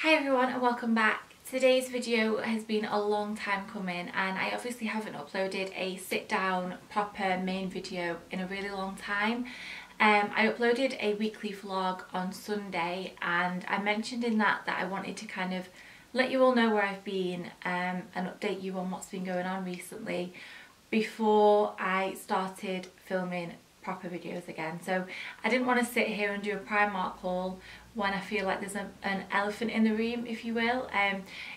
Hi everyone and welcome back. Today's video has been a long time coming and I obviously haven't uploaded a sit down proper main video in a really long time. I uploaded a weekly vlog on Sunday and I mentioned in that I wanted to kind of let you all know where I've been and update you on what's been going on recently before I started filming proper videos again. So I didn't want to sit here and do a Primark haul when I feel like there's an elephant in the room, if you will.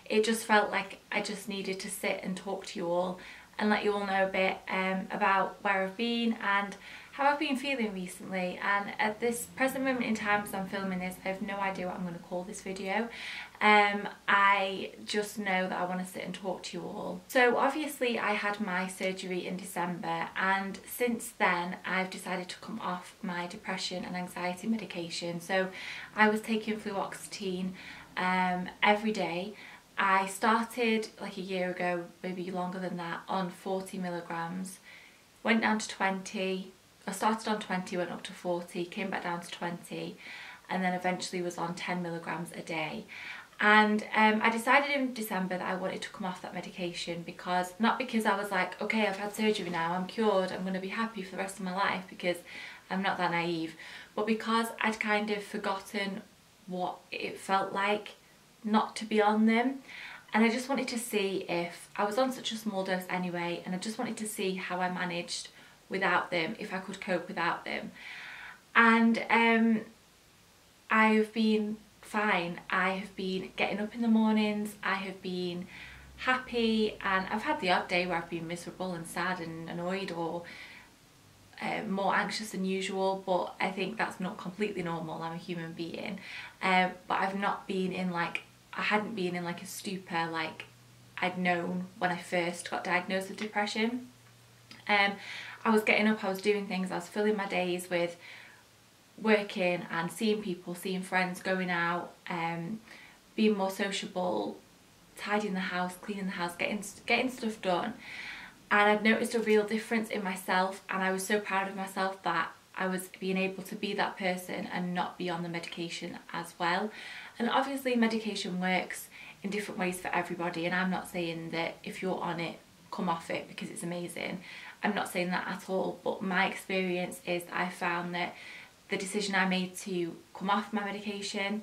It just felt like I just needed to sit and talk to you all and let you all know a bit about where I've been and how I've been feeling recently. And at this present moment in time as I'm filming this, I have no idea what I'm going to call this video. I just know that I want to sit and talk to you all. So obviously I had my surgery in December and since then I've decided to come off my depression and anxiety medication. So I was taking fluoxetine every day. I started like a year ago, maybe longer than that, on 40 milligrams, went down to 20. I started on 20, went up to 40, came back down to 20, and then eventually was on 10 milligrams a day. And I decided in December that I wanted to come off that medication because, not because I was like, okay, I've had surgery now, I'm cured, I'm going to be happy for the rest of my life, because I'm not that naive, but because I'd kind of forgotten what it felt like not to be on them. And I just wanted to see if I was on such a small dose anyway, and I just wanted to see how I managed without them, if I could cope without them. And I've been fine. I have been getting up in the mornings, I have been happy, and I've had the odd day where I've been miserable and sad and annoyed or more anxious than usual, but I think that's not completely normal. I'm a human being. But I've not been in like, I hadn't been in like a stupor like I'd known when I first got diagnosed with depression. I was getting up, I was doing things, I was filling my days with working and seeing people, seeing friends, going out, being more sociable, tidying the house, cleaning the house, getting stuff done. And I'd noticed a real difference in myself, and I was so proud of myself that I was being able to be that person and not be on the medication as well. And obviously medication works in different ways for everybody, and I'm not saying that if you're on it, come off it because it's amazing. I'm not saying that at all, but my experience is I found that the decision I made to come off my medication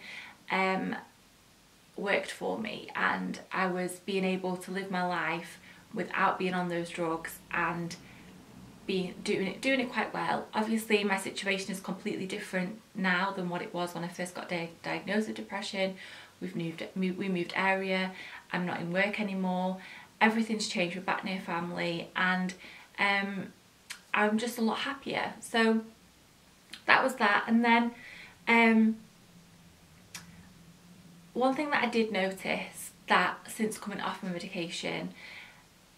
worked for me, and I was being able to live my life without being on those drugs and doing it quite well. Obviously my situation is completely different now than what it was when I first got diagnosed with depression. We moved area, I'm not in work anymore, everything's changed, we're back near family, and I'm just a lot happier. So that was that. And then one thing that I did notice, that since coming off my medication,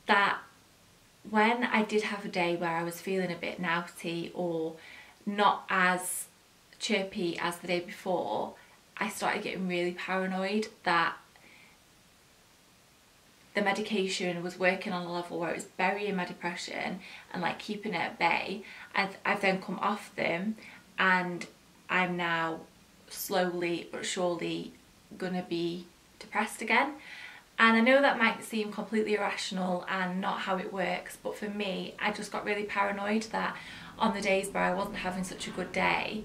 that when I did have a day where I was feeling a bit naughty or not as chirpy as the day before, I started getting really paranoid that the medication was working on a level where it was burying my depression and like keeping it at bay. I've then come off them and I'm now slowly but surely gonna be depressed again. And I know that might seem completely irrational and not how it works, but for me, I just got really paranoid that on the days where I wasn't having such a good day,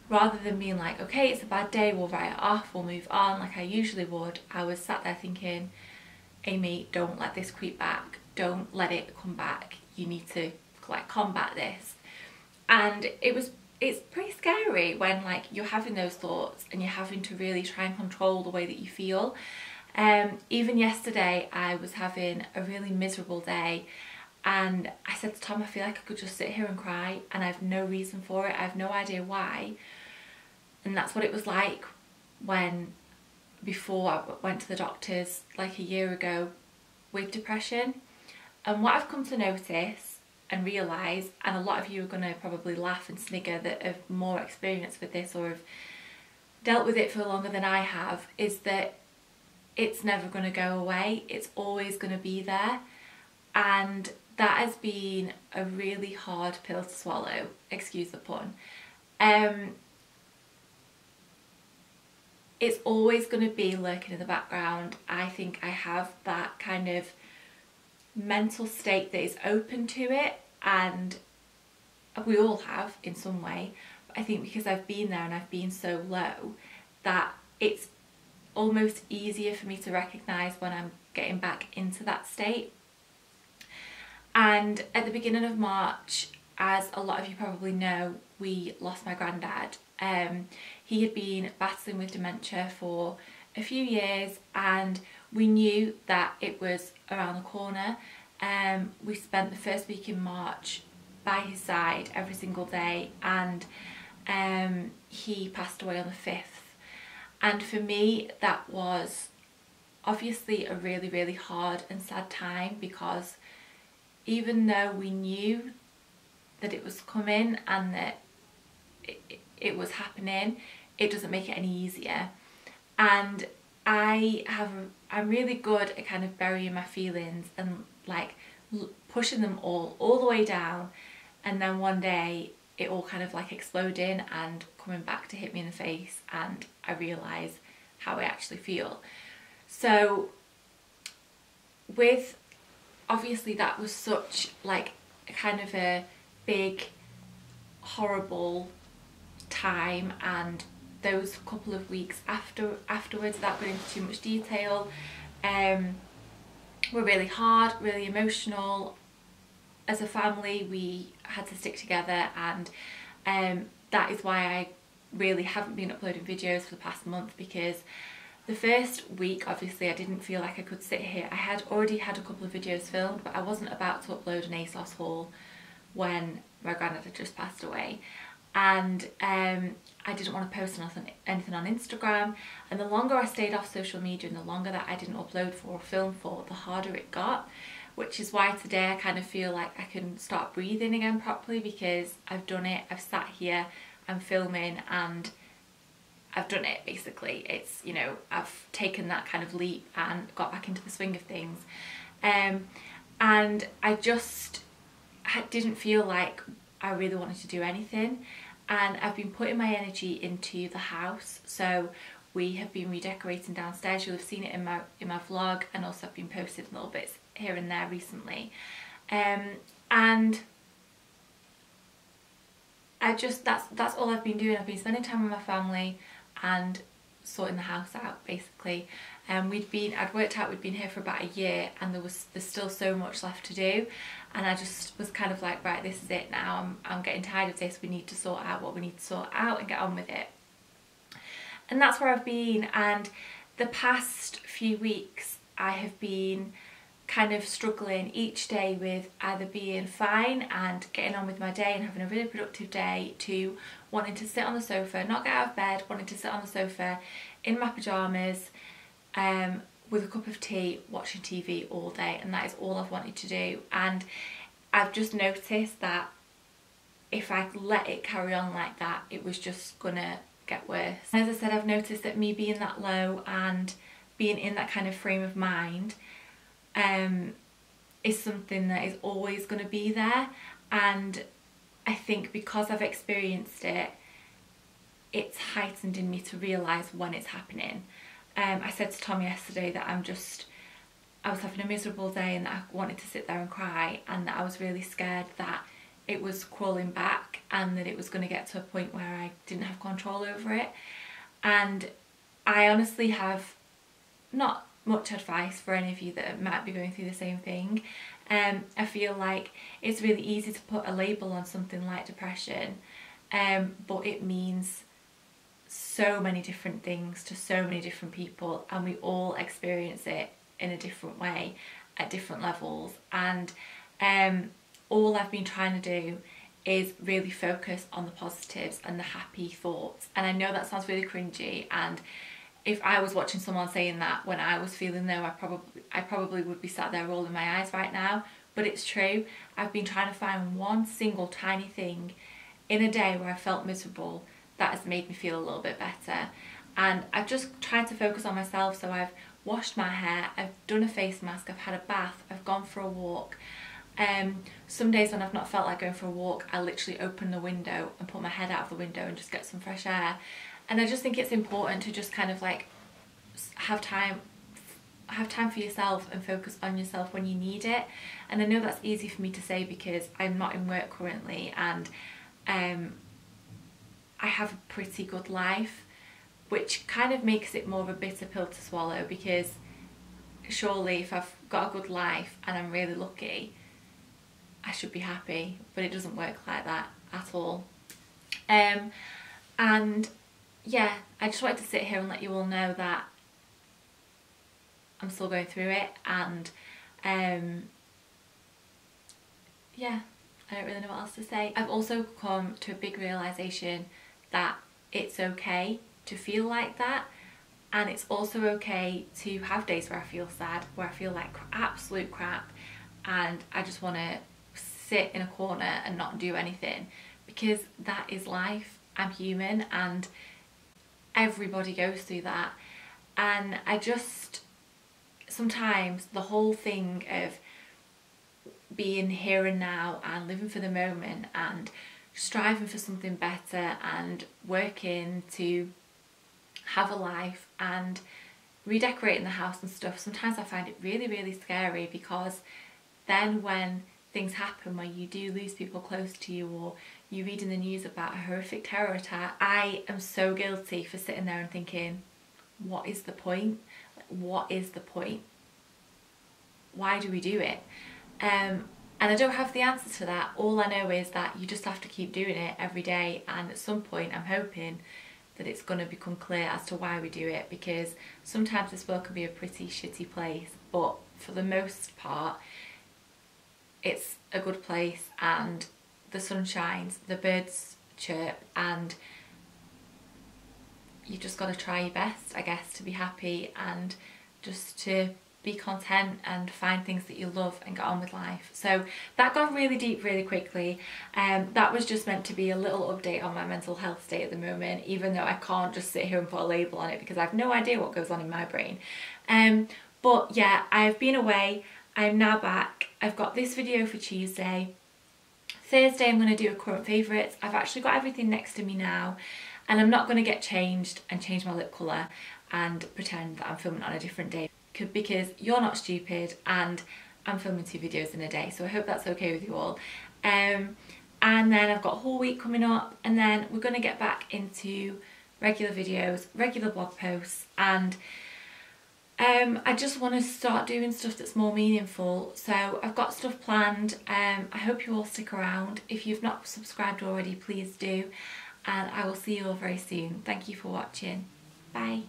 rather than being like, okay, it's a bad day, we'll write it off, we'll move on like I usually would, I was sat there thinking, Amy, don't let this creep back, don't let it come back, you need to like combat this. And it's pretty scary when like you're having those thoughts and you're having to really try and control the way that you feel. Even yesterday I was having a really miserable day and I said to Tom, I feel like I could just sit here and cry and I have no reason for it, I have no idea why. And that's what it was like before I went to the doctors like a year ago with depression. And what I've come to notice and realise, and a lot of you are going to probably laugh and snigger that have more experience with this or have dealt with it for longer than I have, is that it's never going to go away, it's always going to be there. And that has been a really hard pill to swallow, excuse the pun. it's always going to be lurking in the background. I think I have that kind of mental state that is open to it, and we all have in some way, but I think because I've been there and I've been so low, that it's almost easier for me to recognise when I'm getting back into that state. And at the beginning of March, as a lot of you probably know, we lost my granddad. He had been battling with dementia for a few years, and we knew that it was around the corner. We spent the first week in March by his side every single day, and he passed away on the 5th. And for me, that was obviously a really, really hard and sad time, because even though we knew that it was coming and that it was happening, it doesn't make it any easier. And I'm really good at kind of burying my feelings and like pushing them all the way down, and then one day it all kind of like exploding and coming back to hit me in the face, and I realise how I actually feel. So with, obviously that was such like a kind of a big horrible time, and those couple of weeks afterwards, without going into too much detail, were really hard, really emotional. As a family we had to stick together, and that is why I really haven't been uploading videos for the past month, because the first week obviously I didn't feel like I could sit here. I had already had a couple of videos filmed, but I wasn't about to upload an ASOS haul when my granddad had just passed away, and I didn't want to post anything on Instagram. And the longer I stayed off social media and the longer that I didn't upload for or film for, the harder it got, which is why today I kind of feel like I can start breathing again properly, because I've done it. I've sat here, I'm filming, and I've done it basically. It's, you know, I've taken that kind of leap and got back into the swing of things, and I just didn't feel like I really wanted to do anything. And I've been putting my energy into the house, so we have been redecorating downstairs. You'll have seen it in my vlog, and also I've been posting little bits here and there recently, and I just, that's all I've been doing. I've been spending time with my family and sorting the house out basically. I'd worked out we'd been here for about a year, and there's still so much left to do, and I just was kind of like, right, this is it now. I'm getting tired of this. We need to sort out what we need to sort out and get on with it. And that's where I've been. And the past few weeks I have been kind of struggling each day with either being fine and getting on with my day and having a really productive day, to wanting to sit on the sofa, not get out of bed, wanting to sit on the sofa in my pyjamas, with a cup of tea, watching TV all day, and that is all I've wanted to do. And I've just noticed that if I let it carry on like that, it was just gonna get worse. As I said, I've noticed that me being that low and being in that kind of frame of mind is something that is always going to be there, and I think because I've experienced it, it's heightened in me to realise when it's happening. I said to Tom yesterday that I was having a miserable day and that I wanted to sit there and cry, and that I was really scared that it was crawling back and that it was going to get to a point where I didn't have control over it. And I honestly have not much advice for any of you that might be going through the same thing. I feel like it's really easy to put a label on something like depression, but it means so many different things to so many different people, and we all experience it in a different way at different levels. And all I've been trying to do is really focus on the positives and the happy thoughts. And I know that sounds really cringy, and if I was watching someone saying that when I was feeling low, I probably would be sat there rolling my eyes right now, but it's true. I've been trying to find one single tiny thing in a day where I felt miserable that has made me feel a little bit better. And I've just tried to focus on myself. So I've washed my hair, I've done a face mask, I've had a bath, I've gone for a walk. Some days when I've not felt like going for a walk, I literally open the window and put my head out of the window and just get some fresh air. And I just think it's important to just kind of like have time for yourself and focus on yourself when you need it. And I know that's easy for me to say because I'm not in work currently, and I have a pretty good life, which kind of makes it more of a bitter pill to swallow, because surely if I've got a good life and I'm really lucky, I should be happy, but it doesn't work like that at all. And yeah, I just wanted to sit here and let you all know that I'm still going through it, and yeah, I don't really know what else to say. I've also come to a big realisation that it's okay to feel like that, and it's also okay to have days where I feel sad, where I feel like absolute crap, and I just want to sit in a corner and not do anything, because that is life. I'm human and everybody goes through that. And I just, sometimes the whole thing of being here and now and living for the moment and striving for something better and working to have a life and redecorating the house and stuff, sometimes I find it really, really scary, because then when things happen where you do lose people close to you, or you read in the news about a horrific terror attack, I am so guilty for sitting there and thinking, what is the point? What is the point? Why do we do it? And I don't have the answer to that. All I know is that you just have to keep doing it every day, and at some point I'm hoping that it's going to become clear as to why we do it, because sometimes this world can be a pretty shitty place, but for the most part it's a good place, and the sun shines, the birds chirp, and you just got to try your best, I guess, to be happy and just to be content and find things that you love and get on with life. So that got really deep really quickly. That was just meant to be a little update on my mental health state at the moment, even though I can't just sit here and put a label on it because I have no idea what goes on in my brain. But yeah, I've been away. I'm now back. I've got this video for Tuesday. Thursday I'm going to do a current favourites. I've actually got everything next to me now, and I'm not going to get changed and change my lip colour and pretend that I'm filming on a different day, because you're not stupid and I'm filming 2 videos in a day, so I hope that's okay with you all. And then I've got a whole week coming up, and then we're going to get back into regular videos, regular blog posts, and I just want to start doing stuff that's more meaningful. So I've got stuff planned. I hope you all stick around. If you've not subscribed already, please do, and I will see you all very soon. Thank you for watching. Bye.